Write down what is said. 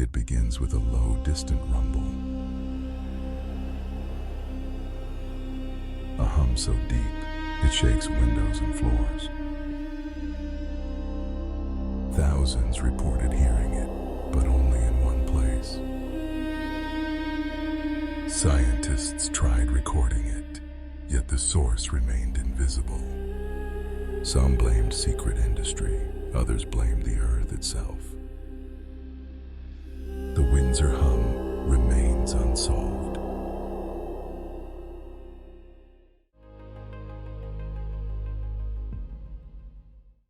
It begins with a low, distant rumble. A hum so deep, it shakes windows and floors. Thousands reported hearing it, but only in one place. Scientists tried recording it, yet the source remained invisible. Some blamed secret industry, others blamed the Earth itself. The Windsor Hum remains unsolved.